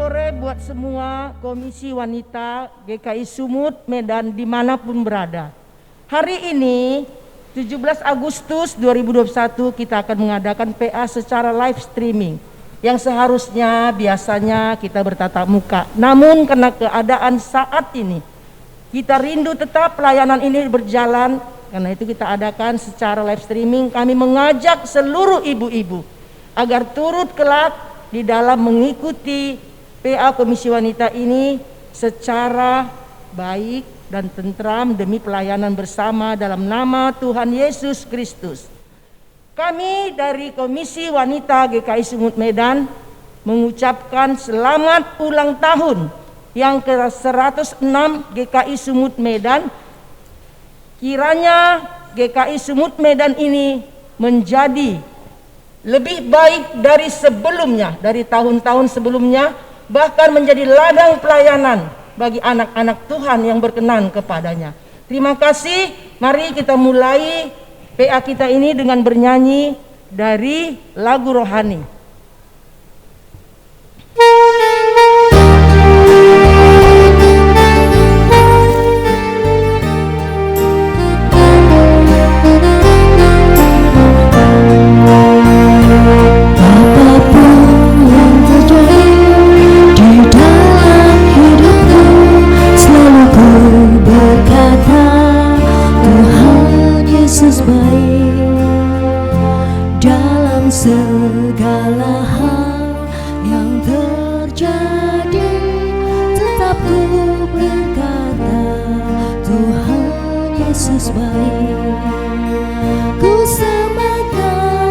sore buat semua Komisi Wanita GKI Sumut Medan dimanapun berada. Hari ini 17 Agustus 2021 kita akan mengadakan PA secara live streaming yang seharusnya biasanya kita bertatap muka. Namun karena keadaan saat ini kita rindu tetap pelayanan ini berjalan, karena itu kita adakan secara live streaming. Kami mengajak seluruh ibu-ibu agar turut kelak di dalam mengikuti PA Komisi Wanita ini secara baik dan tentram demi pelayanan bersama dalam nama Tuhan Yesus Kristus. Kami dari Komisi Wanita GKI Sumut Medan mengucapkan selamat ulang tahun yang ke-106 GKI Sumut Medan. Kiranya GKI Sumut Medan ini menjadi lebih baik dari sebelumnya, dari tahun-tahun sebelumnya, bahkan menjadi ladang pelayanan bagi anak-anak Tuhan yang berkenan kepadanya. Terima kasih. Mari kita mulai PA kita ini dengan bernyanyi dari lagu rohani. Segala hal yang terjadi, tetap ku berkata Tuhan Yesus baik. Ku sembahkan,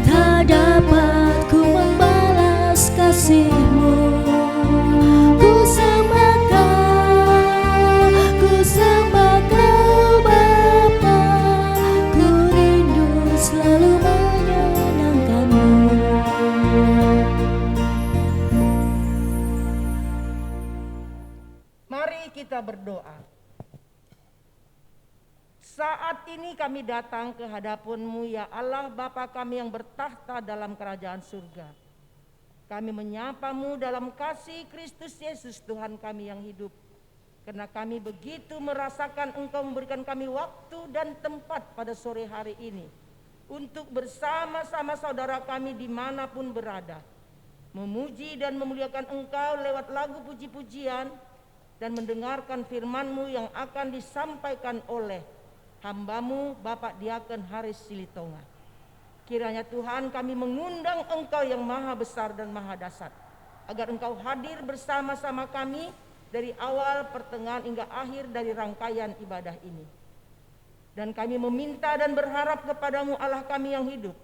tak dapat ku membalas kasih-Mu. Kita berdoa. Saat ini kami datang ke hadapan-Mu ya Allah Bapa kami yang bertahta dalam kerajaan surga. Kami menyapa-Mu dalam kasih Kristus Yesus Tuhan kami yang hidup. Karena kami begitu merasakan Engkau memberikan kami waktu dan tempat pada sore hari ini untuk bersama-sama saudara kami dimanapun berada, memuji dan memuliakan Engkau lewat lagu puji-pujian dan mendengarkan firman-Mu yang akan disampaikan oleh hamba-Mu Bapak Diaken Haris Silitonga. Kiranya Tuhan kami mengundang Engkau yang maha besar dan maha dahsyat, agar Engkau hadir bersama-sama kami dari awal, pertengahan hingga akhir dari rangkaian ibadah ini. Dan kami meminta dan berharap kepada-Mu Allah kami yang hidup,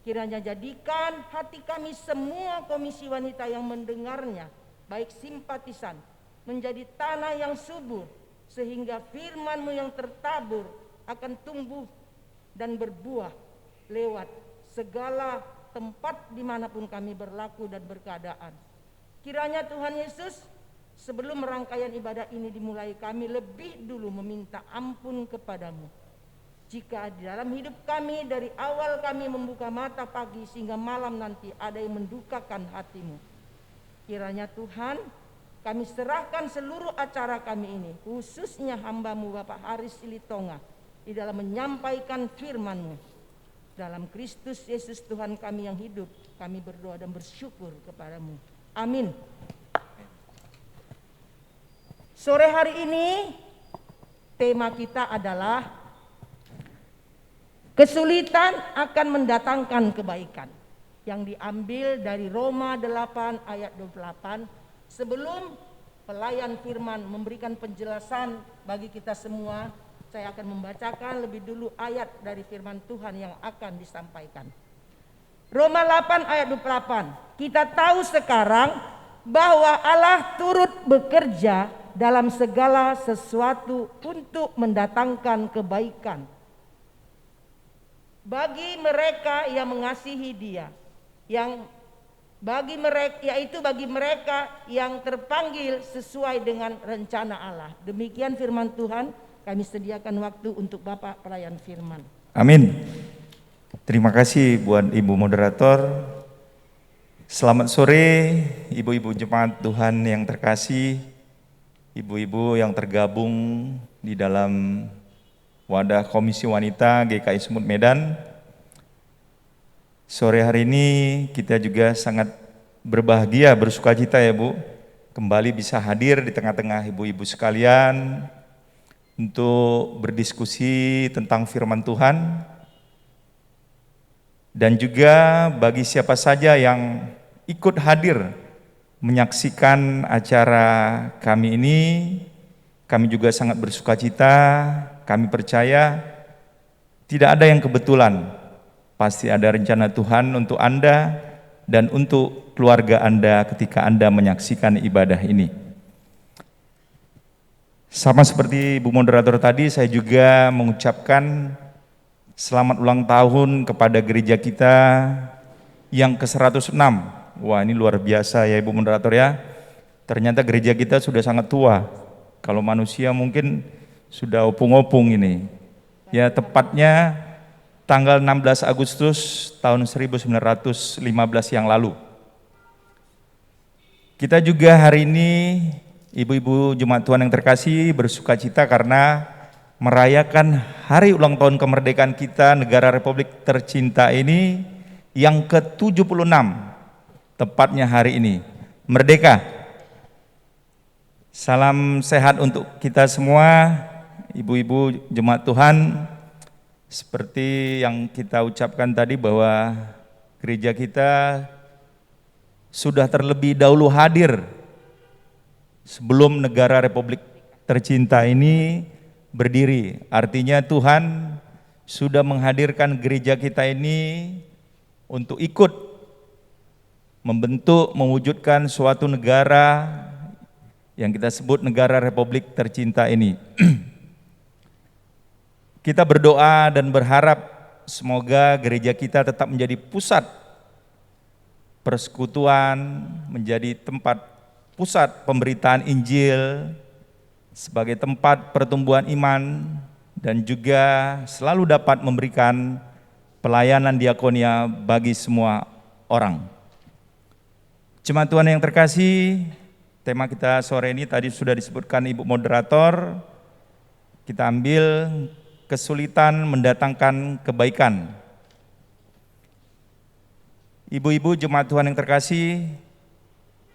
kiranya jadikan hati kami semua komisi wanita yang mendengarnya, baik simpatisan, menjadi tanah yang subur, sehingga firman-Mu yang tertabur akan tumbuh dan berbuah lewat segala tempat dimanapun kami berlaku dan berkeadaan. Kiranya Tuhan Yesus, sebelum rangkaian ibadah ini dimulai, kami lebih dulu meminta ampun kepada-Mu. Jika di dalam hidup kami dari awal kami membuka mata pagi sehingga malam nanti ada yang mendukakan hati-Mu, kiranya Tuhan kami serahkan seluruh acara kami ini, khususnya hamba-Mu Bapak Haris Silitonga, di dalam menyampaikan firman-Mu. Dalam Kristus Yesus Tuhan kami yang hidup, kami berdoa dan bersyukur kepada-Mu. Amin. Sore hari ini tema kita adalah kesulitan akan mendatangkan kebaikan, yang diambil dari Roma 8 ayat 28. Sebelum pelayan firman memberikan penjelasan bagi kita semua, saya akan membacakan lebih dulu ayat dari firman Tuhan yang akan disampaikan. Roma 8 ayat 28. Kita tahu sekarang bahwa Allah turut bekerja dalam segala sesuatu untuk mendatangkan kebaikan bagi mereka yang mengasihi Dia, bagi mereka yang terpanggil sesuai dengan rencana Allah. Demikian firman Tuhan. Kami sediakan waktu untuk Bapak pelayan firman. Amin. Terima kasih buat Ibu Moderator. Selamat sore Ibu-Ibu Jemaat Tuhan yang terkasih, Ibu-Ibu yang tergabung di dalam wadah Komisi Wanita GKI Sumut Medan. Sore hari ini kita juga sangat berbahagia, bersukacita ya Bu, kembali bisa hadir di tengah-tengah Ibu-Ibu sekalian untuk berdiskusi tentang firman Tuhan. Dan juga bagi siapa saja yang ikut hadir menyaksikan acara kami ini, kami juga sangat bersukacita. Kami percaya tidak ada yang kebetulan, pasti ada rencana Tuhan untuk Anda dan untuk keluarga Anda ketika Anda menyaksikan ibadah ini. Sama seperti Bu Moderator tadi, saya juga mengucapkan selamat ulang tahun kepada gereja kita yang ke-106. Wah, ini luar biasa ya Ibu Moderator ya. Ternyata gereja kita sudah sangat tua. Kalau manusia mungkin sudah opung-opung ini. Ya, tepatnya tanggal 16 Agustus tahun 1915 yang lalu. Kita juga hari ini, Ibu-Ibu Jemaat Tuhan yang terkasih, bersukacita karena merayakan hari ulang tahun kemerdekaan kita, negara Republik tercinta ini yang ke-76, tepatnya hari ini, merdeka. Salam sehat untuk kita semua, Ibu-Ibu Jemaat Tuhan. Seperti yang kita ucapkan tadi bahwa gereja kita sudah terlebih dahulu hadir sebelum negara Republik tercinta ini berdiri. Artinya Tuhan sudah menghadirkan gereja kita ini untuk ikut membentuk, mewujudkan suatu negara yang kita sebut negara Republik tercinta ini. Kita berdoa dan berharap semoga gereja kita tetap menjadi pusat persekutuan, menjadi tempat pusat pemberitaan Injil, sebagai tempat pertumbuhan iman, dan juga selalu dapat memberikan pelayanan diakonia bagi semua orang. Jemaat Tuhan yang terkasih, tema kita sore ini tadi sudah disebutkan Ibu Moderator. Kita ambil kesulitan mendatangkan kebaikan. Ibu-ibu Jemaat Tuhan yang terkasih,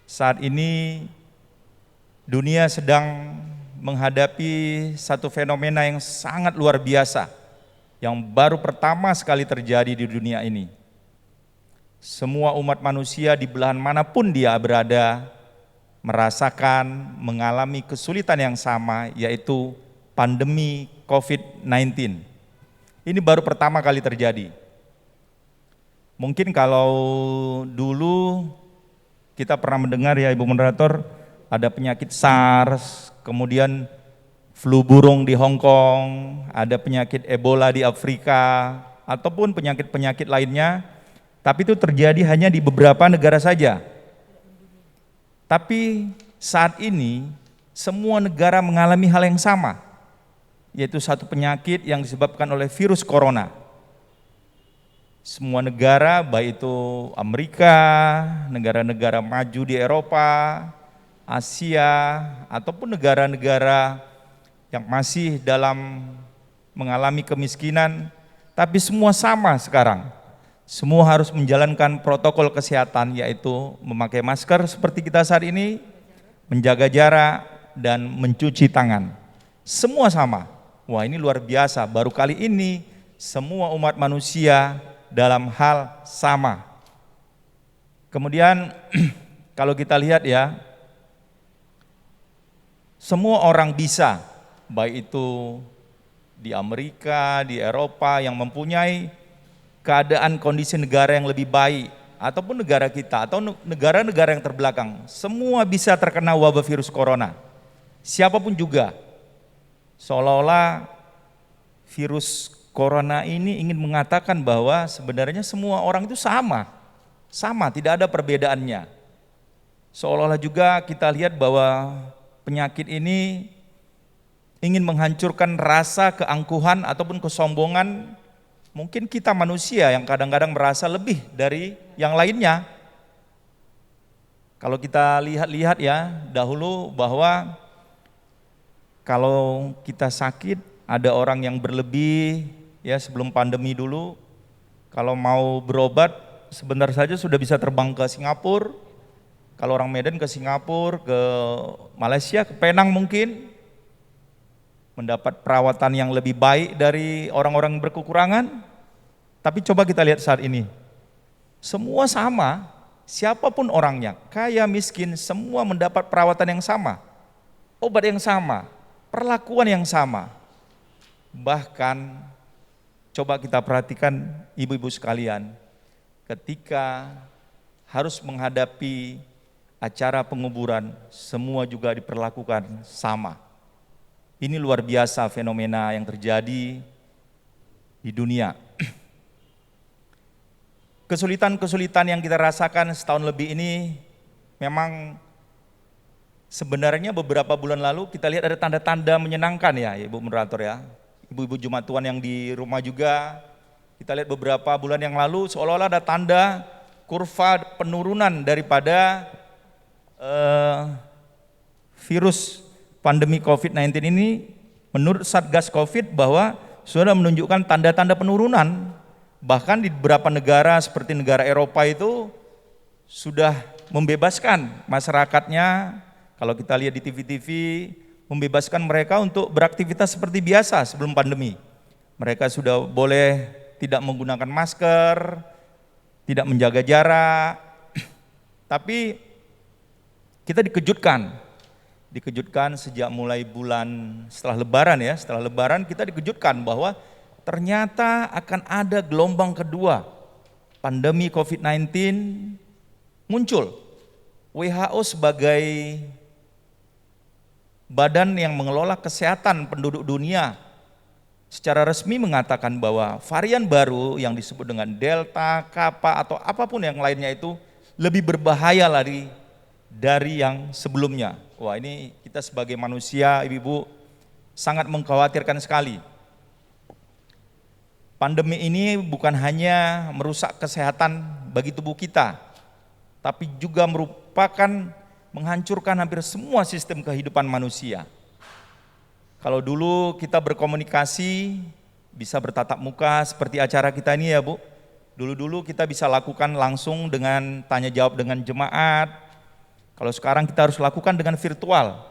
saat ini dunia sedang menghadapi satu fenomena yang sangat luar biasa, yang baru pertama sekali terjadi di dunia ini. Semua umat manusia di belahan manapun dia berada merasakan, mengalami kesulitan yang sama, yaitu pandemi COVID-19. Ini baru pertama kali terjadi. Mungkin kalau dulu kita pernah mendengar ya Ibu Moderator, ada penyakit SARS, kemudian flu burung di Hong Kong, ada penyakit Ebola di Afrika, ataupun penyakit-penyakit lainnya, tapi itu terjadi hanya di beberapa negara saja. Tapi saat ini semua negara mengalami hal yang sama, yaitu satu penyakit yang disebabkan oleh virus corona. Semua negara, baik itu Amerika, negara-negara maju di Eropa, Asia, ataupun negara-negara yang masih dalam mengalami kemiskinan, tapi semua sama sekarang. Semua harus menjalankan protokol kesehatan, yaitu memakai masker seperti kita saat ini, menjaga jarak, dan mencuci tangan. Semua sama. Wah, ini luar biasa, baru kali ini semua umat manusia dalam hal sama. Kemudian kalau kita lihat ya, semua orang bisa, baik itu di Amerika, di Eropa yang mempunyai keadaan kondisi negara yang lebih baik, ataupun negara kita, atau negara-negara yang terbelakang, semua bisa terkena wabah virus corona. Siapapun juga, seolah-olah virus corona ini ingin mengatakan bahwa sebenarnya semua orang itu sama, tidak ada perbedaannya. Seolah-olah juga kita lihat bahwa penyakit ini ingin menghancurkan rasa keangkuhan ataupun kesombongan Mungkin kita manusia yang kadang-kadang merasa lebih dari yang lainnya. Kalau kita lihat-lihat ya, dahulu bahwa kalau kita sakit, ada orang yang berlebih ya sebelum pandemi dulu, kalau mau berobat sebentar saja sudah bisa terbang ke Singapura. Kalau orang Medan ke Singapura, ke Malaysia, ke Penang mungkin, mendapat perawatan yang lebih baik dari orang-orang berkekurangan. Tapi coba kita lihat saat ini, semua sama, siapapun orangnya, kaya, miskin, semua mendapat perawatan yang sama, obat yang sama, perlakuan yang sama. Bahkan coba kita perhatikan ibu-ibu sekalian, ketika harus menghadapi acara penguburan, semua juga diperlakukan sama. Ini luar biasa fenomena yang terjadi di dunia. Kesulitan-kesulitan yang kita rasakan setahun lebih ini memang sebenarnya beberapa bulan lalu kita lihat ada tanda-tanda menyenangkan ya Ibu Moderator ya. Ibu-ibu Jemaat Tuhan yang di rumah juga, kita lihat beberapa bulan yang lalu seolah-olah ada tanda kurva penurunan daripada virus pandemi COVID-19 ini. Menurut Satgas COVID bahwa sudah menunjukkan tanda-tanda penurunan. Bahkan di beberapa negara seperti negara Eropa itu sudah membebaskan masyarakatnya, kalau kita lihat di TV-TV, membebaskan mereka untuk beraktivitas seperti biasa sebelum pandemi. Mereka sudah boleh tidak menggunakan masker, tidak menjaga jarak. Tapi kita dikejutkan sejak mulai bulan setelah Lebaran ya, setelah Lebaran kita dikejutkan bahwa ternyata akan ada gelombang kedua pandemi COVID-19 muncul. WHO sebagai badan yang mengelola kesehatan penduduk dunia secara resmi mengatakan bahwa varian baru yang disebut dengan Delta, Kappa atau apapun yang lainnya itu lebih berbahaya lagi dari yang sebelumnya. Wah, ini kita sebagai manusia, ibu-ibu, sangat mengkhawatirkan sekali. Pandemi ini bukan hanya merusak kesehatan bagi tubuh kita, tapi juga merupakan menghancurkan hampir semua sistem kehidupan manusia. Kalau dulu kita berkomunikasi bisa bertatap muka seperti acara kita ini ya Bu. Dulu kita bisa lakukan langsung dengan tanya jawab dengan jemaat. Kalau sekarang kita harus lakukan dengan virtual.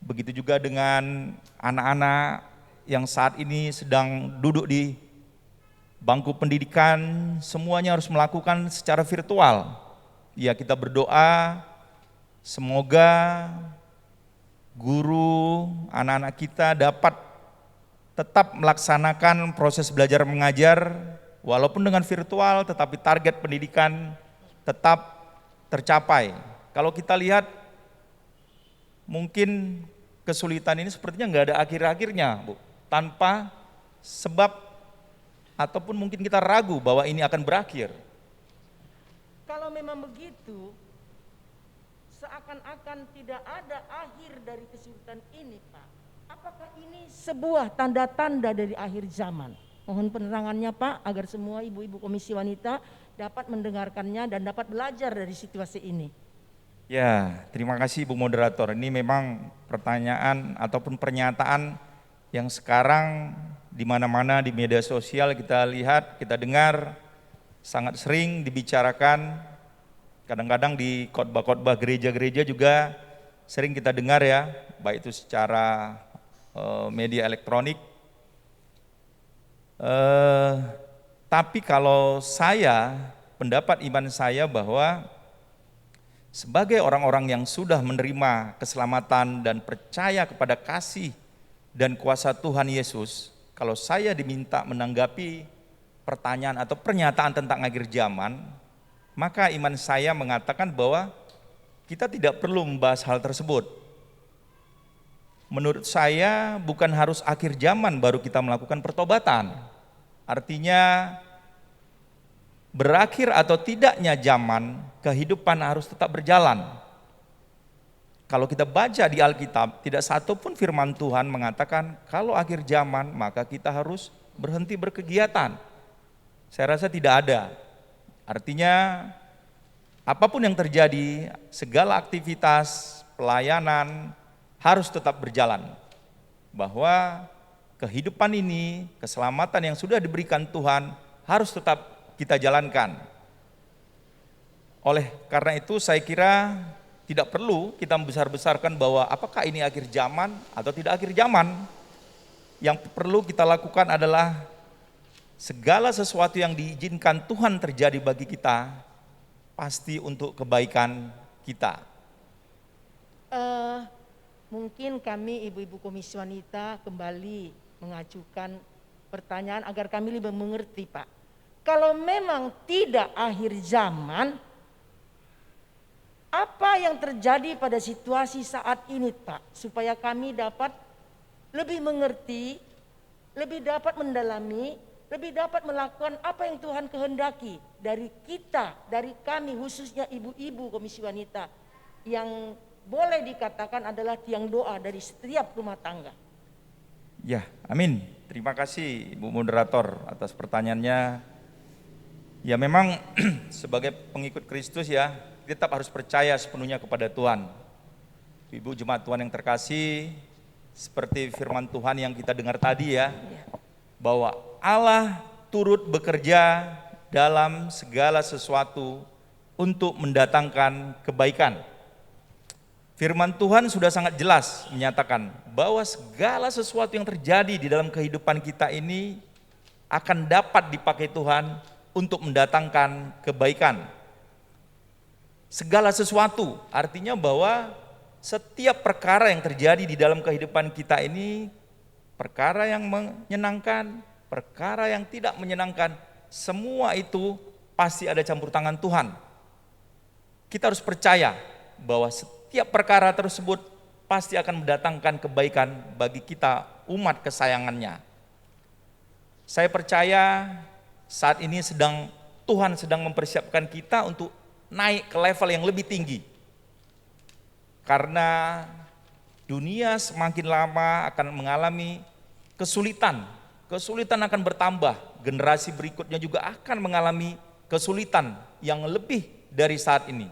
Begitu juga dengan anak-anak yang saat ini sedang duduk di bangku pendidikan, semuanya harus melakukan secara virtual. Ya, kita berdoa semoga guru, anak-anak kita dapat tetap melaksanakan proses belajar mengajar walaupun dengan virtual, tetapi target pendidikan tetap tercapai. Kalau kita lihat mungkin kesulitan ini sepertinya nggak ada akhir-akhirnya Bu, tanpa sebab ataupun mungkin kita ragu bahwa ini akan berakhir. Kalau memang begitu, seakan-akan tidak ada akhir dari kesulitan ini Pak. Apakah ini sebuah tanda-tanda dari akhir zaman? Mohon penerangannya Pak, agar semua ibu-ibu Komisi Wanita dapat mendengarkannya dan dapat belajar dari situasi ini. Ya, terima kasih Bu Moderator. Ini memang pertanyaan ataupun pernyataan yang sekarang di mana-mana di media sosial kita lihat, kita dengar sangat sering dibicarakan. Kadang-kadang di khotbah-khotbah gereja-gereja juga sering kita dengar ya, baik itu secara media elektronik. Tapi kalau saya, pendapat iman saya bahwa sebagai orang-orang yang sudah menerima keselamatan dan percaya kepada kasih dan kuasa Tuhan Yesus, kalau saya diminta menanggapi pertanyaan atau pernyataan tentang akhir zaman, maka iman saya mengatakan bahwa kita tidak perlu membahas hal tersebut. Menurut saya bukan harus akhir zaman baru kita melakukan pertobatan. Artinya berakhir atau tidaknya zaman, kehidupan harus tetap berjalan. Kalau kita baca di Alkitab, tidak satu pun firman Tuhan mengatakan kalau akhir zaman maka kita harus berhenti berkegiatan. Saya rasa tidak ada. Artinya apapun yang terjadi, segala aktivitas, pelayanan harus tetap berjalan. Bahwa kehidupan ini, keselamatan yang sudah diberikan Tuhan harus tetap kita jalankan. Oleh karena itu saya kira tidak perlu kita membesar-besarkan bahwa apakah ini akhir zaman atau tidak akhir zaman. Yang perlu kita lakukan adalah segala sesuatu yang diizinkan Tuhan terjadi bagi kita pasti untuk kebaikan kita. Mungkin kami ibu-ibu Komisi Wanita kembali mengajukan pertanyaan agar kami lebih mengerti, Pak. Kalau memang tidak akhir zaman, apa yang terjadi pada situasi saat ini, Pak? Supaya kami dapat lebih mengerti, lebih dapat mendalami, lebih dapat melakukan apa yang Tuhan kehendaki dari kita, dari kami khususnya ibu-ibu Komisi Wanita yang boleh dikatakan adalah tiang doa dari setiap rumah tangga. Ya, amin. Terima kasih Ibu Moderator atas pertanyaannya. Ya memang sebagai pengikut Kristus ya, kita tetap harus percaya sepenuhnya kepada Tuhan. Ibu jemaat Tuhan yang terkasih, seperti firman Tuhan yang kita dengar tadi ya, bahwa Allah turut bekerja dalam segala sesuatu untuk mendatangkan kebaikan. Firman Tuhan sudah sangat jelas menyatakan bahwa segala sesuatu yang terjadi di dalam kehidupan kita ini akan dapat dipakai Tuhan untuk mendatangkan kebaikan. Segala sesuatu artinya bahwa setiap perkara yang terjadi di dalam kehidupan kita ini, perkara yang menyenangkan, perkara yang tidak menyenangkan, semua itu pasti ada campur tangan Tuhan. Kita harus percaya bahwa setiap perkara tersebut pasti akan mendatangkan kebaikan bagi kita umat kesayangannya. Saya percaya saat ini Tuhan sedang mempersiapkan kita untuk naik ke level yang lebih tinggi. Karena dunia semakin lama akan mengalami kesulitan. Kesulitan akan bertambah, generasi berikutnya juga akan mengalami kesulitan yang lebih dari saat ini.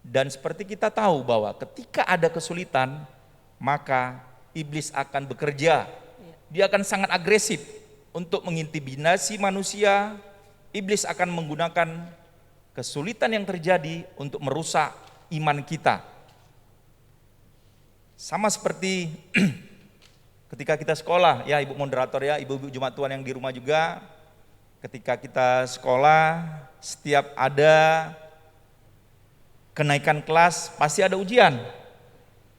Dan seperti kita tahu bahwa ketika ada kesulitan, maka iblis akan bekerja. Dia akan sangat agresif untuk mengintimidasi manusia. Iblis akan menggunakan kesulitan yang terjadi untuk merusak iman kita. Sama seperti ketika kita sekolah, ya Ibu Moderator ya, Ibu-ibu jemaat Tuhan yang di rumah juga, ketika kita sekolah, setiap ada kenaikan kelas pasti ada ujian.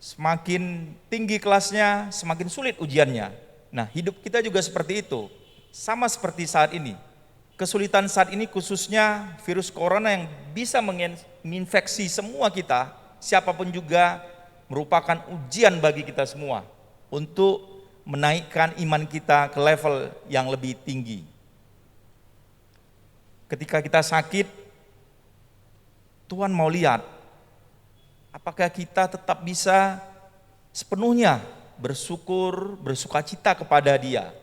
Semakin tinggi kelasnya, semakin sulit ujiannya. Nah, hidup kita juga seperti itu. Sama seperti saat ini. Kesulitan saat ini khususnya virus corona yang bisa menginfeksi semua kita, siapapun juga, merupakan ujian bagi kita semua untuk menaikkan iman kita ke level yang lebih tinggi. Ketika kita sakit, Tuhan mau lihat apakah kita tetap bisa sepenuhnya bersyukur, bersukacita kepada Dia.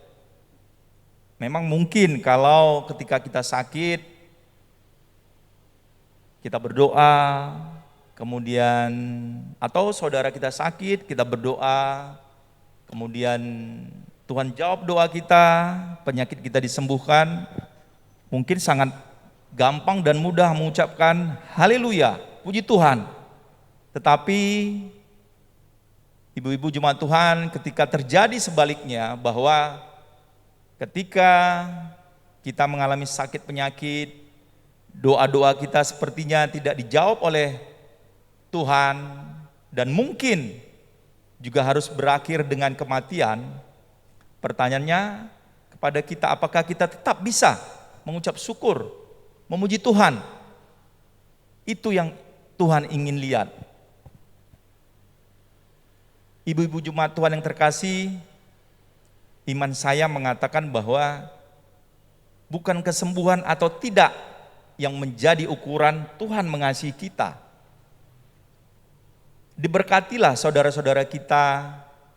Memang mungkin kalau ketika kita sakit, kita berdoa, kemudian atau saudara kita sakit, kita berdoa, kemudian Tuhan jawab doa kita, penyakit kita disembuhkan, mungkin sangat gampang dan mudah mengucapkan haleluya, puji Tuhan. Tetapi ibu-ibu jemaat Tuhan, ketika terjadi sebaliknya bahwa ketika kita mengalami sakit penyakit, doa-doa kita sepertinya tidak dijawab oleh Tuhan dan mungkin juga harus berakhir dengan kematian. Pertanyaannya kepada kita, apakah kita tetap bisa mengucap syukur, memuji Tuhan? Itu yang Tuhan ingin lihat. Ibu-ibu jemaat Tuhan yang terkasih, iman saya mengatakan bahwa bukan kesembuhan atau tidak yang menjadi ukuran Tuhan mengasihi kita. Diberkatilah saudara-saudara kita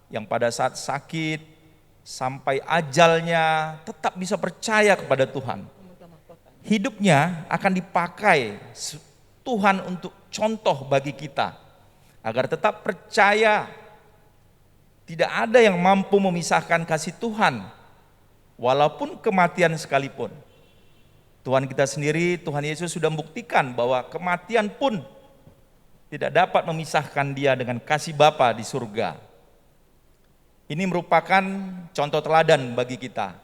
yang pada saat sakit, sampai ajalnya tetap bisa percaya kepada Tuhan. Hidupnya akan dipakai Tuhan untuk contoh bagi kita, agar tetap percaya. Tidak ada yang mampu memisahkan kasih Tuhan, walaupun kematian sekalipun. Tuhan kita sendiri, Tuhan Yesus sudah membuktikan bahwa kematian pun tidak dapat memisahkan dia dengan kasih Bapa di surga. Ini merupakan contoh teladan bagi kita.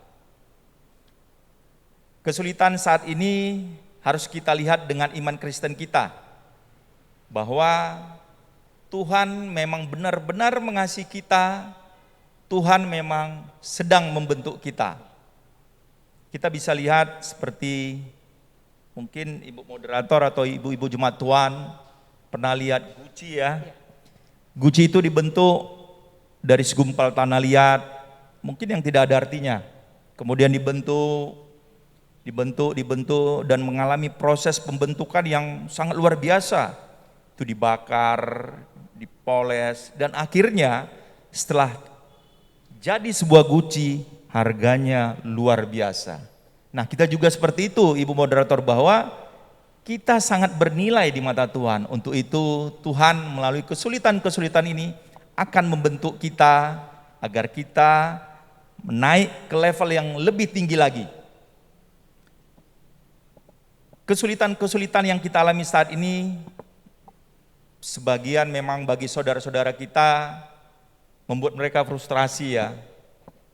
Kesulitan saat ini harus kita lihat dengan iman Kristen kita, bahwa Tuhan memang benar-benar mengasihi kita, Tuhan memang sedang membentuk kita. Kita bisa lihat seperti mungkin ibu moderator atau ibu-ibu jemaat Tuhan pernah lihat guci ya. Guci itu dibentuk dari segumpal tanah liat, mungkin yang tidak ada artinya. Kemudian dibentuk dan mengalami proses pembentukan yang sangat luar biasa. Itu dibakar, dipoles, dan akhirnya setelah jadi sebuah guci, harganya luar biasa. Nah, kita juga seperti itu, ibu moderator, bahwa kita sangat bernilai di mata Tuhan. Untuk itu Tuhan melalui kesulitan-kesulitan ini akan membentuk kita agar kita naik ke level yang lebih tinggi lagi. Kesulitan-kesulitan yang kita alami saat ini, sebagian memang bagi saudara-saudara kita membuat mereka frustrasi ya.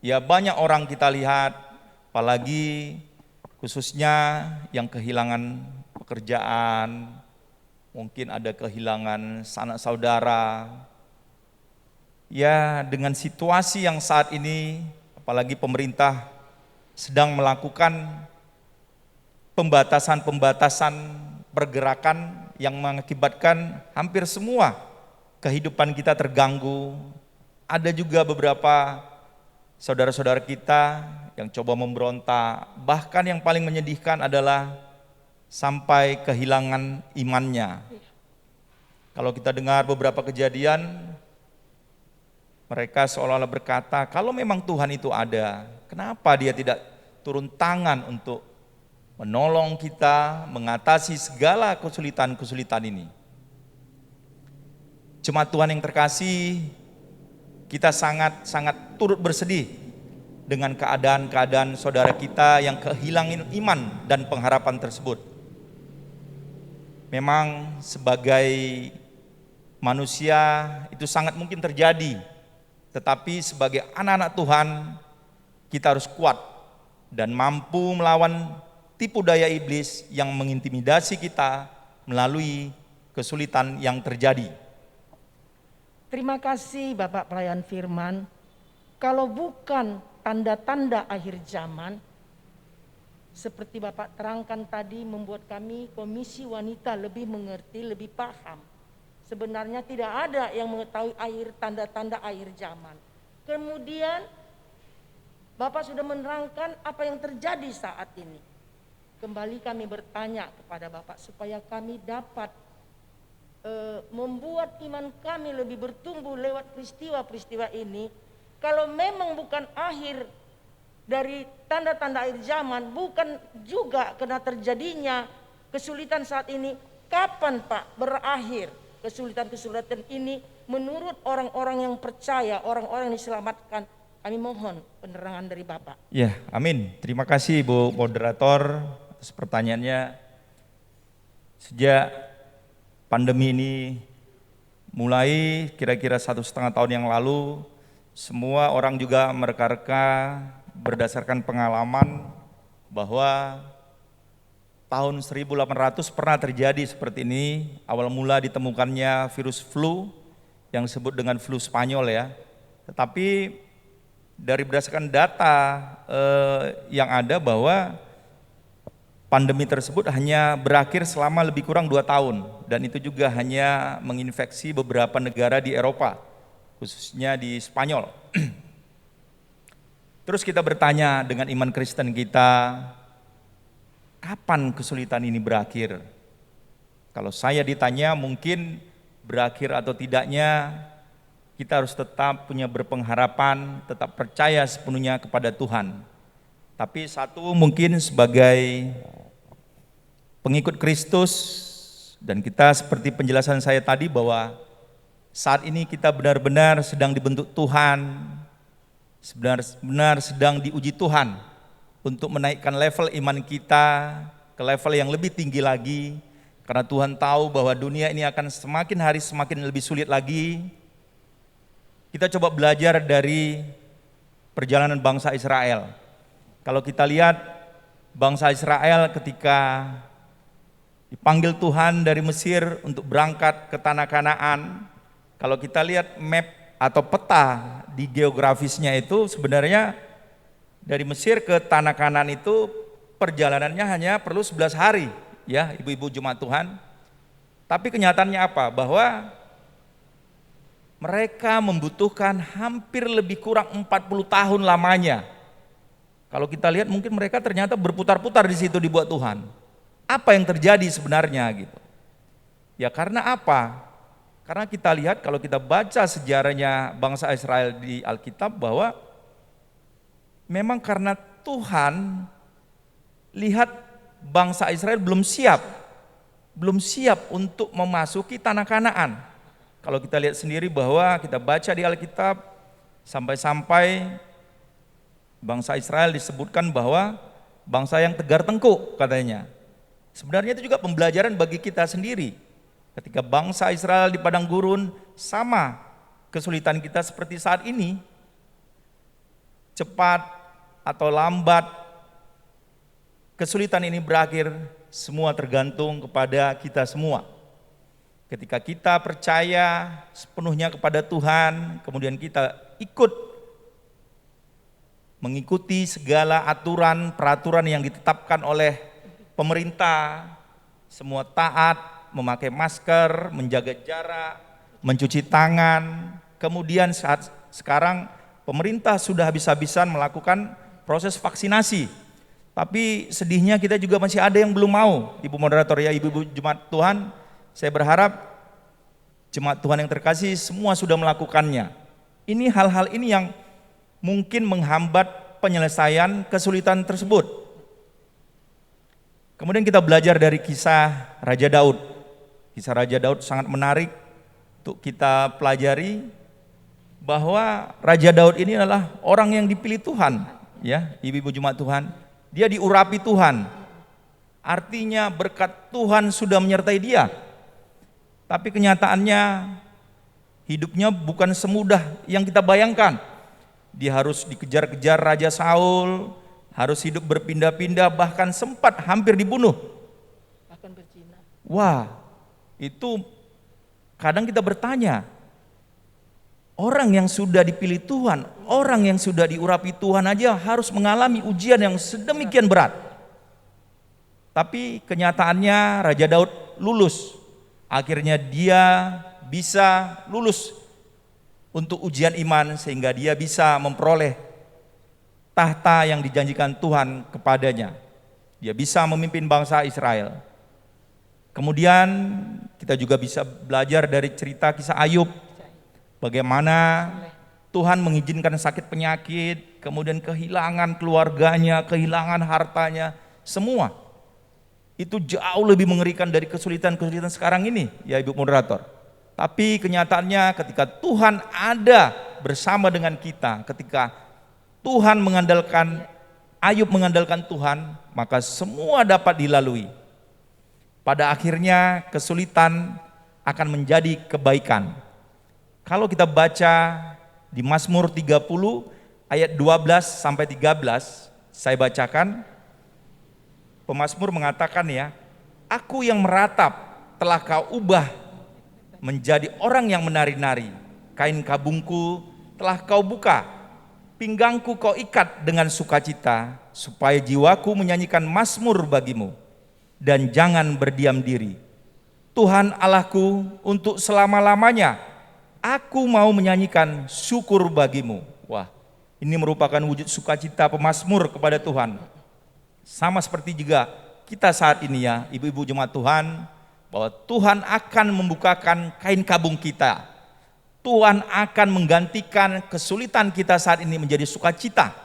Ya, banyak orang kita lihat, apalagi khususnya yang kehilangan pekerjaan, mungkin ada kehilangan sanak saudara. Ya, dengan situasi yang saat ini, apalagi pemerintah sedang melakukan pembatasan pergerakan yang mengakibatkan hampir semua kehidupan kita terganggu. Ada juga beberapa saudara-saudara kita yang coba memberontak, bahkan yang paling menyedihkan adalah sampai kehilangan imannya. Kalau kita dengar beberapa kejadian, mereka seolah-olah berkata, kalau memang Tuhan itu ada, kenapa dia tidak turun tangan untuk menolong kita mengatasi segala kesulitan-kesulitan ini. Jemaat Tuhan yang terkasih, kita sangat turut bersedih dengan keadaan-keadaan saudara kita yang kehilangan iman dan pengharapan tersebut. Memang sebagai manusia itu sangat mungkin terjadi, tetapi sebagai anak-anak Tuhan kita harus kuat dan mampu melawan tipu daya iblis yang mengintimidasi kita melalui kesulitan yang terjadi. Terima kasih Bapak Pelayan Firman. Kalau bukan tanda-tanda akhir zaman, seperti Bapak terangkan tadi, membuat kami Komisi Wanita lebih mengerti, lebih paham. Sebenarnya tidak ada yang mengetahui tanda-tanda akhir zaman. Kemudian Bapak sudah menerangkan apa yang terjadi saat ini. Kembali kami bertanya kepada Bapak supaya kami dapat membuat iman kami lebih bertumbuh lewat peristiwa-peristiwa ini. Kalau memang bukan akhir dari tanda-tanda akhir zaman, bukan juga karena terjadinya kesulitan saat ini, kapan Pak berakhir kesulitan-kesulitan ini menurut orang-orang yang percaya, orang-orang yang diselamatkan? Kami mohon penerangan dari Bapak. Ya, amin. Terima kasih Ibu Moderator atas pertanyaannya. Sejak pandemi ini mulai kira-kira 1,5 tahun yang lalu, semua orang juga mereka-reka berdasarkan pengalaman bahwa tahun 1800 pernah terjadi seperti ini. Awal mula ditemukannya virus flu yang disebut dengan flu Spanyol ya. Tetapi dari berdasarkan data yang ada bahwa pandemi tersebut hanya berakhir selama lebih kurang 2 tahun. Dan itu juga hanya menginfeksi beberapa negara di Eropa, khususnya di Spanyol. Terus kita bertanya dengan iman Kristen kita, kapan kesulitan ini berakhir? Kalau saya ditanya mungkin berakhir atau tidaknya kita harus tetap punya berpengharapan, tetap percaya sepenuhnya kepada Tuhan. Tapi satu, mungkin sebagai pengikut Kristus, dan kita seperti penjelasan saya tadi bahwa saat ini kita benar-benar sedang dibentuk Tuhan, benar-benar sedang diuji Tuhan untuk menaikkan level iman kita ke level yang lebih tinggi lagi, karena Tuhan tahu bahwa dunia ini akan semakin hari semakin lebih sulit lagi. Kita coba belajar dari perjalanan bangsa Israel. Kalau kita lihat bangsa Israel ketika dipanggil Tuhan dari Mesir untuk berangkat ke tanah Kanaan, kalau kita lihat map atau peta di geografisnya itu sebenarnya dari Mesir ke tanah Kanaan itu perjalanannya hanya perlu 11 hari, ya ibu-ibu jemaat Tuhan. Tapi kenyataannya apa? Bahwa mereka membutuhkan hampir lebih kurang 40 tahun lamanya. Kalau kita lihat mungkin mereka ternyata berputar-putar di situ dibuat Tuhan. Apa yang terjadi sebenarnya gitu? Ya karena apa? Karena kita lihat kalau kita baca sejarahnya bangsa Israel di Alkitab bahwa memang karena Tuhan lihat bangsa Israel belum siap untuk memasuki tanah Kanaan. Kalau kita lihat sendiri bahwa kita baca di Alkitab sampai-sampai bangsa Israel disebutkan bahwa bangsa yang tegar tengkuk katanya. Sebenarnya itu juga pembelajaran bagi kita sendiri. Ketika bangsa Israel di padang gurun sama kesulitan kita seperti saat ini, cepat atau lambat kesulitan ini berakhir, semua tergantung kepada kita semua. Ketika kita percaya sepenuhnya kepada Tuhan, kemudian kita mengikuti segala aturan, peraturan yang ditetapkan oleh pemerintah, semua taat, memakai masker, menjaga jarak, mencuci tangan. Kemudian sekarang pemerintah sudah habis-habisan melakukan proses vaksinasi. Tapi sedihnya kita juga masih ada yang belum mau. Ibu moderator ya, ibu-ibu jemaat Tuhan, saya berharap jemaat Tuhan yang terkasih semua sudah melakukannya. Ini hal-hal ini yang mungkin menghambat penyelesaian kesulitan tersebut. Kemudian kita belajar dari kisah Raja Daud. Kisah Raja Daud sangat menarik untuk kita pelajari bahwa Raja Daud ini adalah orang yang dipilih Tuhan, ya, ibu-ibu jemaat Tuhan. Dia diurapi Tuhan. Artinya berkat Tuhan sudah menyertai dia. Tapi kenyataannya hidupnya bukan semudah yang kita bayangkan. Dia harus dikejar-kejar Raja Saul, harus hidup berpindah-pindah, bahkan sempat hampir dibunuh. Bahkan berzina. Wah, itu kadang kita bertanya, orang yang sudah dipilih Tuhan, orang yang sudah diurapi Tuhan aja harus mengalami ujian yang sedemikian berat. Tapi kenyataannya Raja Daud lulus. Akhirnya dia bisa lulus untuk ujian iman sehingga dia bisa memperoleh tahta yang dijanjikan Tuhan kepadanya. Dia bisa memimpin bangsa Israel. Kemudian kita juga bisa belajar dari cerita kisah Ayub. Bagaimana Tuhan mengizinkan sakit penyakit, kemudian kehilangan keluarganya, kehilangan hartanya, semua. Itu jauh lebih mengerikan dari kesulitan-kesulitan sekarang ini, ya Ibu Moderator. Tapi kenyataannya ketika Tuhan ada bersama dengan kita, ketika Tuhan mengandalkan, Ayub mengandalkan Tuhan, maka semua dapat dilalui. Pada akhirnya kesulitan akan menjadi kebaikan. Kalau kita baca di Mazmur 30 ayat 12 sampai 13, saya bacakan. Pemazmur mengatakan ya, aku yang meratap telah kau ubah menjadi orang yang menari-nari. Kain kabungku telah kau buka, pinggangku kau ikat dengan sukacita, supaya jiwaku menyanyikan mazmur bagimu, dan jangan berdiam diri. Tuhan Allahku, untuk selama-lamanya aku mau menyanyikan syukur bagimu. Wah, ini merupakan wujud sukacita pemazmur kepada Tuhan. Sama seperti juga kita saat ini ya, ibu-ibu jemaat Tuhan, bahwa Tuhan akan membukakan kain kabung kita. Tuhan akan menggantikan kesulitan kita saat ini menjadi sukacita.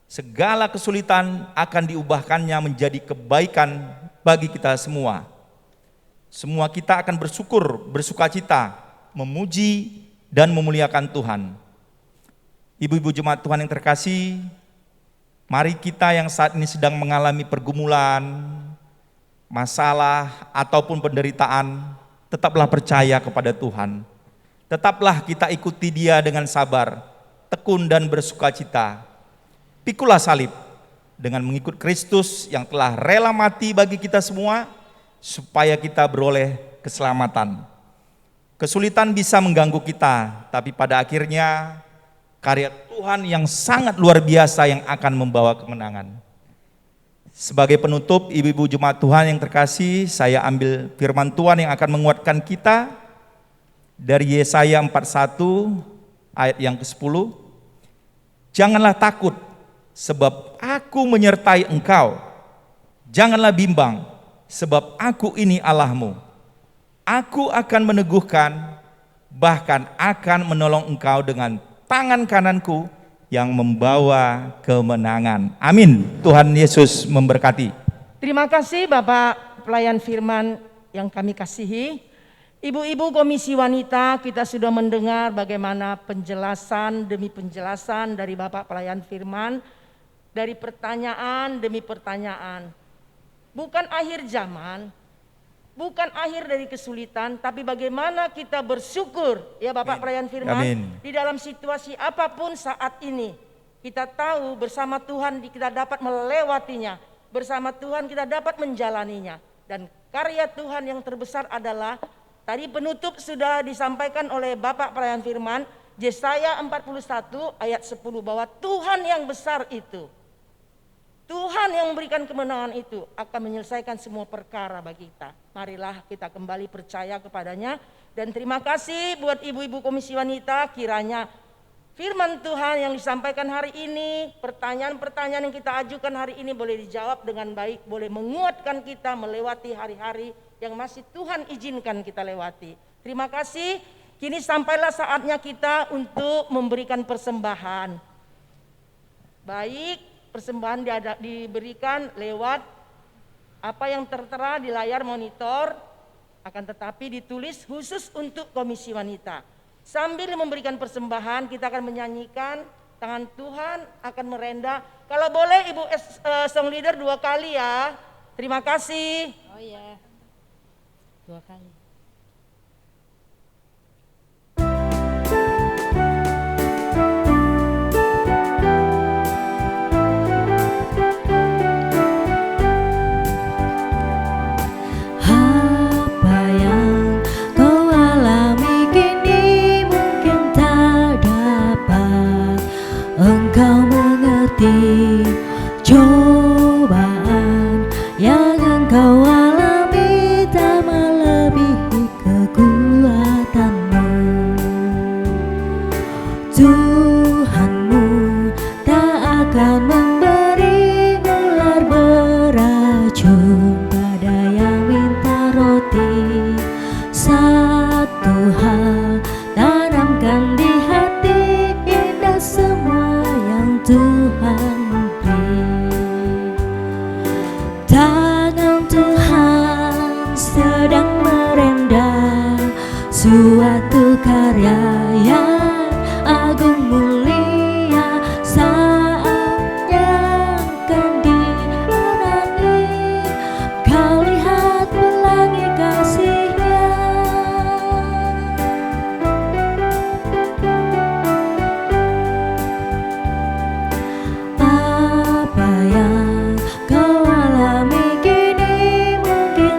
Segala kesulitan akan diubahkannya menjadi kebaikan bagi kita semua. Semua kita akan bersyukur, bersukacita, memuji dan memuliakan Tuhan. Ibu-ibu jemaat Tuhan yang terkasih, mari kita yang saat ini sedang mengalami pergumulan, masalah ataupun penderitaan, tetaplah percaya kepada Tuhan. Tetaplah kita ikuti Dia dengan sabar, tekun dan bersukacita. Pikulah salib dengan mengikut Kristus yang telah rela mati bagi kita semua, supaya kita beroleh keselamatan. Kesulitan bisa mengganggu kita, tapi pada akhirnya karya Tuhan yang sangat luar biasa yang akan membawa kemenangan. Sebagai penutup, ibu-ibu jemaat Tuhan yang terkasih, saya ambil firman Tuhan yang akan menguatkan kita dari Yesaya 41 ayat yang ke-10. Janganlah takut, sebab aku menyertai engkau. Janganlah bimbang, sebab aku ini Allahmu. Aku akan meneguhkan, bahkan akan menolong engkau dengan tangan kananku yang membawa kemenangan. Amin. Tuhan Yesus memberkati. Terima kasih Bapak pelayan firman yang kami kasihi. Ibu-ibu Komisi Wanita, kita sudah mendengar bagaimana penjelasan demi penjelasan dari Bapak pelayan firman, dari pertanyaan demi pertanyaan. Bukan akhir zaman, bukan akhir dari kesulitan, tapi bagaimana kita bersyukur, ya Bapak pelayan firman, Amin. di dalam situasi apapun saat ini. Kita tahu bersama Tuhan kita dapat melewatinya, bersama Tuhan kita dapat menjalaninya. Dan karya Tuhan yang terbesar adalah, tadi penutup sudah disampaikan oleh Bapak pelayan firman, Yesaya 41 ayat 10, bahwa Tuhan yang besar itu, Tuhan yang memberikan kemenangan itu akan menyelesaikan semua perkara bagi kita. Marilah kita kembali percaya kepadanya. Dan terima kasih buat ibu-ibu Komisi Wanita, kiranya firman Tuhan yang disampaikan hari ini, pertanyaan-pertanyaan yang kita ajukan hari ini boleh dijawab dengan baik, boleh menguatkan kita melewati hari-hari yang masih Tuhan izinkan kita lewati. Terima kasih. Kini sampailah saatnya kita untuk memberikan persembahan. Baik, persembahan diberikan lewat apa yang tertera di layar monitor, akan tetapi ditulis khusus untuk Komisi Wanita. Sambil memberikan persembahan, kita akan menyanyikan Tangan Tuhan akan merendah. Kalau boleh Ibu song leader 2 kali ya. Terima kasih. Oh iya, 2 kali. Cobaan yang engkau alami tak melebihi kekuatanmu. Tuhanmu tak akan memberi ular beracun pada yang minta roti. Satu hal tanamkan di hati, indah semua yang Tuhan sedang merendah, suatu karya yang agung mulia, saatnya akan dimenangi. Kau lihat pelangi kasih-Nya, apa yang kau alami kini mungkin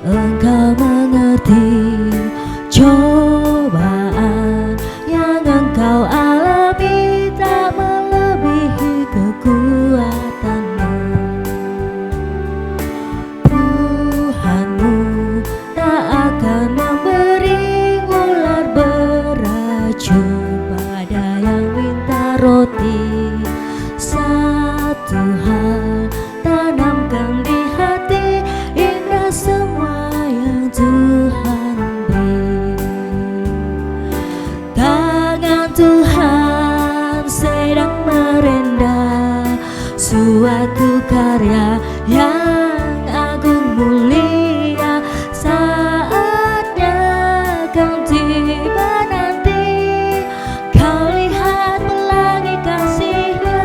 engkau mengerti. Cobaan yang engkau alami tak melebihi kekuatanmu. Tuhanmu tak akan memberi ular beracun pada yang minta roti. Satu hal tanamkan di hati, indah semua yang Tuhan beri. karya yang agung mulia. Saatnya kau tiba nanti, kau lihat pelangi kasih-Nya.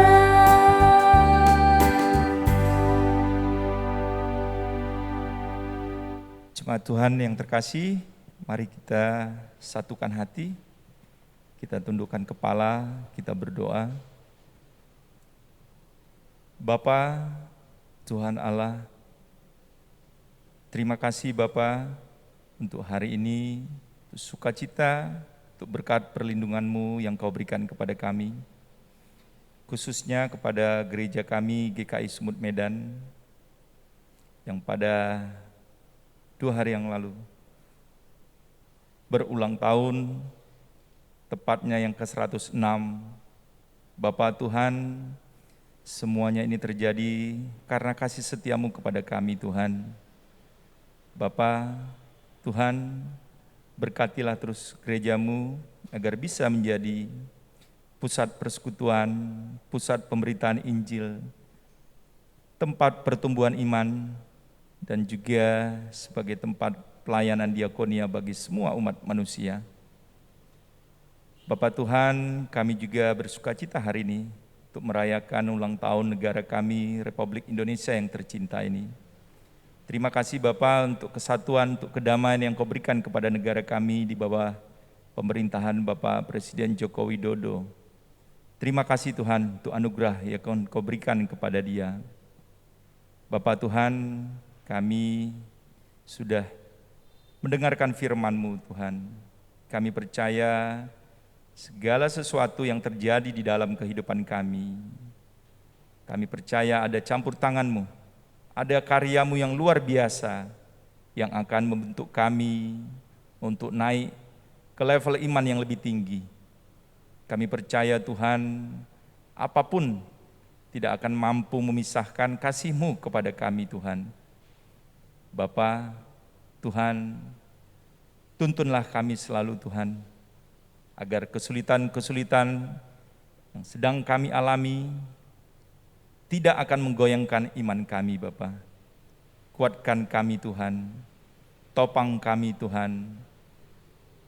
Jemaat Tuhan yang terkasih, mari kita satukan hati, kita tundukkan kepala, kita berdoa. Bapa, Tuhan Allah, terima kasih Bapa untuk hari ini, untuk sukacita, untuk berkat perlindungan-Mu yang Kau berikan kepada kami, khususnya kepada gereja kami GKI Sumut Medan, yang pada 2 hari yang lalu berulang tahun, tepatnya yang ke-106. Bapa Tuhan, semuanya ini terjadi karena kasih setia-Mu kepada kami Tuhan. Bapa Tuhan, berkatilah terus gereja-Mu agar bisa menjadi pusat persekutuan, pusat pemberitaan Injil, tempat pertumbuhan iman, dan juga sebagai tempat pelayanan diakonia bagi semua umat manusia. Bapak Tuhan, kami juga bersukacita hari ini untuk merayakan ulang tahun negara kami, Republik Indonesia yang tercinta ini. Terima kasih Bapak untuk kesatuan, untuk kedamaian yang Kau berikan kepada negara kami di bawah pemerintahan Bapak Presiden Joko Widodo. Terima kasih Tuhan untuk anugerah yang Kau berikan kepada dia. Bapak Tuhan, kami sudah mendengarkan firman-Mu Tuhan. Kami percaya segala sesuatu yang terjadi di dalam kehidupan kami, kami percaya ada campur tangan-Mu, ada karya-Mu yang luar biasa yang akan membentuk kami untuk naik ke level iman yang lebih tinggi. Kami percaya Tuhan, apapun tidak akan mampu memisahkan kasih-Mu kepada kami Tuhan. Bapa, Tuhan, tuntunlah kami selalu Tuhan, agar kesulitan-kesulitan yang sedang kami alami tidak akan menggoyangkan iman kami Bapa. Kuatkan kami Tuhan, topang kami Tuhan.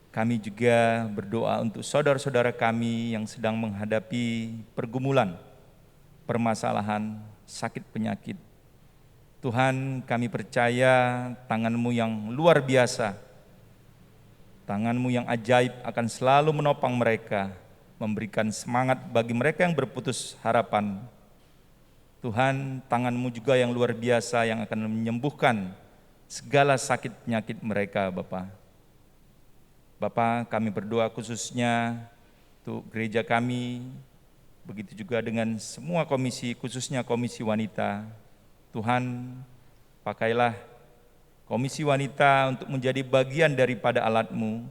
Kami juga berdoa untuk saudara-saudara kami yang sedang menghadapi pergumulan, permasalahan, sakit penyakit. Tuhan, kami percaya tangan-Mu yang luar biasa, tangan-Mu yang ajaib akan selalu menopang mereka, memberikan semangat bagi mereka yang berputus harapan. Tuhan, tangan-Mu juga yang luar biasa yang akan menyembuhkan segala sakit penyakit mereka Bapa. Bapa, kami berdoa khususnya untuk gereja kami, begitu juga dengan semua komisi, khususnya komisi wanita. Tuhan, pakailah komisi wanita untuk menjadi bagian daripada alat-Mu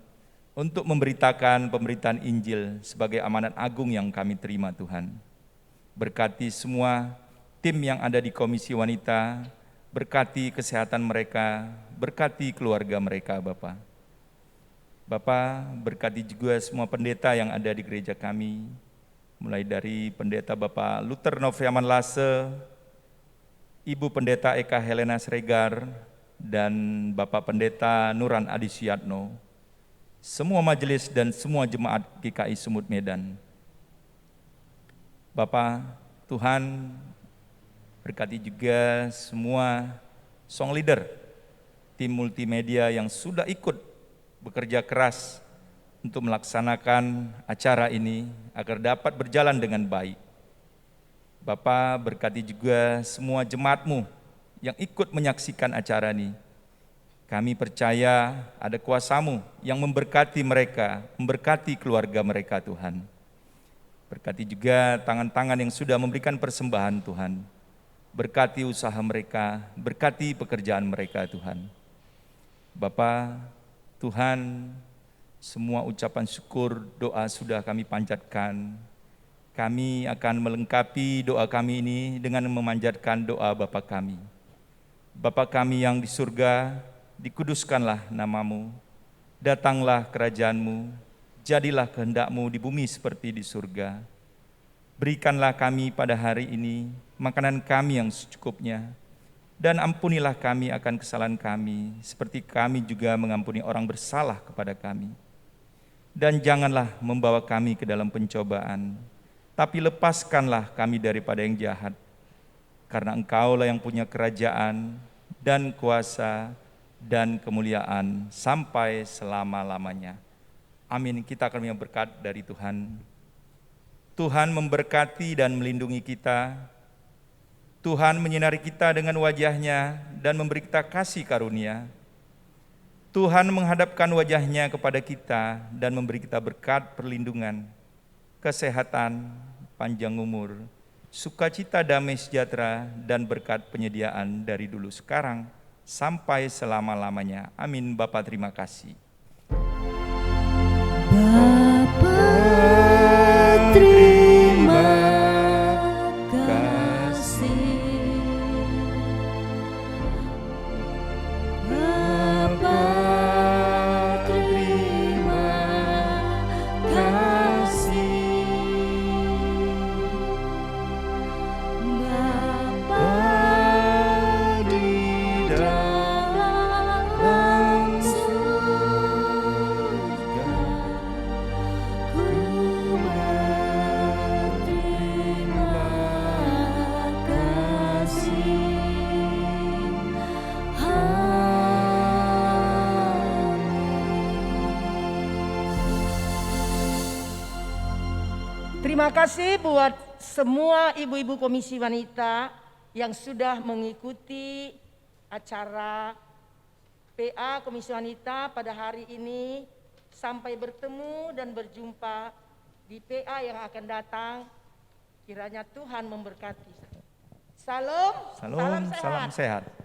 untuk memberitakan pemberitaan Injil sebagai amanat agung yang kami terima Tuhan. Berkati semua tim yang ada di komisi wanita, berkati kesehatan mereka, berkati keluarga mereka Bapa. Bapa, berkati juga semua pendeta yang ada di gereja kami, mulai dari pendeta Bapak Luther Novriaman Lase, Ibu Pendeta Eka Helena Sregar, dan Bapak Pendeta Nuran Adi Suyatno, semua majelis dan semua jemaat GKI Sumut Medan. Bapak, Tuhan, berkati juga semua song leader, tim multimedia yang sudah ikut bekerja keras untuk melaksanakan acara ini agar dapat berjalan dengan baik. Bapa, berkati juga semua jemaat-Mu yang ikut menyaksikan acara ini. Kami percaya ada kuasa-Mu yang memberkati mereka, memberkati keluarga mereka Tuhan. Berkati juga tangan-tangan yang sudah memberikan persembahan Tuhan. Berkati usaha mereka, berkati pekerjaan mereka Tuhan. Bapa, Tuhan, semua ucapan syukur, doa sudah kami panjatkan. Kami akan melengkapi doa kami ini dengan memanjatkan doa Bapa kami. Bapa kami yang di surga, dikuduskanlah nama-Mu, datanglah kerajaan-Mu, jadilah kehendak-Mu di bumi seperti di surga. Berikanlah kami pada hari ini makanan kami yang secukupnya. Dan ampunilah kami akan kesalahan kami, seperti kami juga mengampuni orang bersalah kepada kami. Dan janganlah membawa kami ke dalam pencobaan, tapi lepaskanlah kami daripada yang jahat. Karena Engkaulah yang punya kerajaan dan kuasa dan kemuliaan sampai selama-lamanya. Amin. Kita akan minta berkat dari Tuhan. Tuhan memberkati dan melindungi kita. Tuhan menyinari kita dengan wajah-Nya dan memberi kita kasih karunia. Tuhan menghadapkan wajah-Nya kepada kita dan memberi kita berkat perlindungan, kesehatan, panjang umur, sukacita, damai sejahtera, dan berkat penyediaan dari dulu sekarang sampai selama-lamanya. Amin. Bapa, terima kasih. Bapa, terima kasih. Bapa, terima kasih. Bapa di dalam surga, ku berterima kasih. Terima kasih buat semua ibu-ibu Komisi Wanita yang sudah mengikuti acara PA Komisi Wanita pada hari ini. Sampai bertemu dan berjumpa di PA yang akan datang. Kiranya Tuhan memberkati. Salam, Salam sehat.